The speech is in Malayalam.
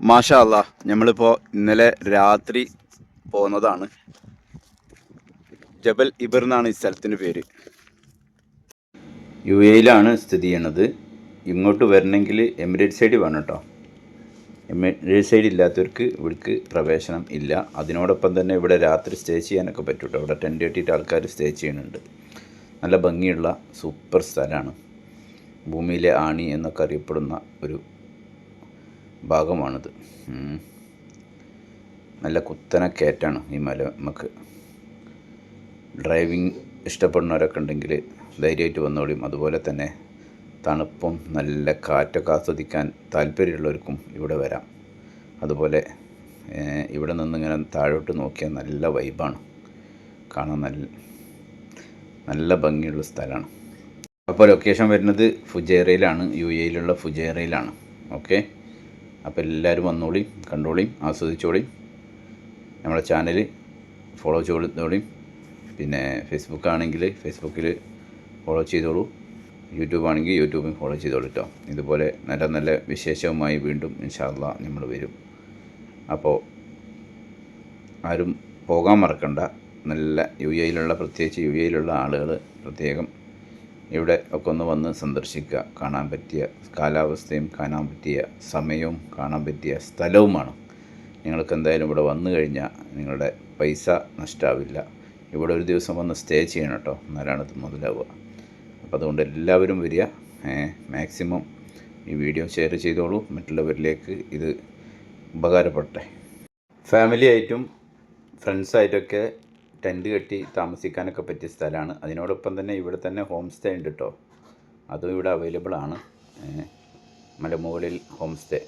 മാഷാ അല്ലാ, നമ്മളിപ്പോൾ ഇന്നലെ രാത്രി പോന്നതാണ്. ജബൽ ഇബർ എന്നാണ് ഈ സ്ഥലത്തിൻ്റെ പേര്. UAE സ്ഥിതി ചെയ്യണത്. ഇങ്ങോട്ട് വരണമെങ്കിൽ എമിറേറ്റ് സൈഡ് വേണം കേട്ടോ. എമിറേറ്റ് സൈഡ് ഇല്ലാത്തവർക്ക് ഇവിടേക്ക് പ്രവേശനം ഇല്ല. അതിനോടൊപ്പം തന്നെ ഇവിടെ രാത്രി സ്റ്റേ ചെയ്യാനൊക്കെ പറ്റും കേട്ടോ. ഇവിടെ ടെൻ്റ് കെട്ടിയിട്ട് ആൾക്കാർ സ്റ്റേ ചെയ്യുന്നുണ്ട്. നല്ല ഭംഗിയുള്ള സൂപ്പർ സ്ഥലമാണ്. ഭൂമിയിലെ ആണി എന്നൊക്കെ അറിയപ്പെടുന്ന ഒരു ഭാഗമാണിത്. നല്ല കുത്തനെ കയറ്റാണ് ഈ മല. നമുക്ക് ഡ്രൈവിംഗ് ഇഷ്ടപ്പെടുന്നവരൊക്കെ ഉണ്ടെങ്കിൽ ധൈര്യമായിട്ട് വന്നോളിയും. അതുപോലെ തന്നെ തണുപ്പും നല്ല കാറ്റൊക്കെ ആസ്വദിക്കാൻ താല്പര്യമുള്ളവർക്കും ഇവിടെ വരാം. അതുപോലെ ഇവിടെ നിന്നിങ്ങനെ താഴോട്ട് നോക്കിയാൽ നല്ല വൈബാണ്, കാണാൻ നല്ല ഭംഗിയുള്ള സ്ഥലമാണ്. അപ്പോൾ ലൊക്കേഷൻ വരുന്നത് ഫുജൈറയിലാണ്, UAE ഫുജൈറയിലാണ്. ഓക്കെ, അപ്പോൾ എല്ലാവരും വന്നോളിയും, കണ്ടോളിയും, ആസ്വദിച്ചോളിയും. നമ്മുടെ ചാനൽ ഫോളോ ചെയ്തോളിയും. പിന്നെ ഫേസ്ബുക്ക് ആണെങ്കിൽ ഫേസ്ബുക്കിൽ ഫോളോ ചെയ്തോളൂ, യൂട്യൂബ് ആണെങ്കിൽ യൂട്യൂബിൽ ഫോളോ ചെയ്തോളൂ കേട്ടോ. ഇതുപോലെ നല്ല നല്ല വിശേഷവുമായി വീണ്ടും ഇൻഷാ അല്ലാഹ് നമ്മൾ വരും. അപ്പോൾ ആരും പോകാൻ മറക്കണ്ട. നല്ല പ്രത്യേകിച്ച് UAE ആളുകൾ പ്രത്യേകം ഇവിടെ ഒക്കെ ഒന്ന് വന്ന് സന്ദർശിക്കുക. കാണാൻ പറ്റിയ കാലാവസ്ഥയും കാണാൻ പറ്റിയ സമയവും കാണാൻ പറ്റിയ സ്ഥലവുമാണ്. നിങ്ങൾക്ക് എന്തായാലും ഇവിടെ വന്നു കഴിഞ്ഞാൽ നിങ്ങളുടെ പൈസ നഷ്ടമാവില്ല. ഇവിടെ ഒരു ദിവസം വന്ന് സ്റ്റേ ചെയ്യണം കേട്ടോ, എന്നാലാണ് ഇത് മുതലാവുക. അപ്പോൾ അതുകൊണ്ട് എല്ലാവരും വരിക. മാക്സിമം ഈ വീഡിയോ ഷെയർ ചെയ്തോളൂ, മറ്റുള്ളവരിലേക്ക് ഇത് ഉപകാരപ്പെടട്ടെ. ഫാമിലി ആയിട്ടും ഫ്രണ്ട്സായിട്ടൊക്കെ ടെൻറ്റ് കെട്ടി താമസിക്കാനൊക്കെ പറ്റിയ സ്ഥലമാണ്. അതിനോടൊപ്പം തന്നെ ഇവിടെ തന്നെ ഹോം സ്റ്റേ ഉണ്ട് കേട്ടോ. അതും ഇവിടെ അവൈലബിൾ ആണ്. മലമുകളിൽ ഹോം സ്റ്റേ.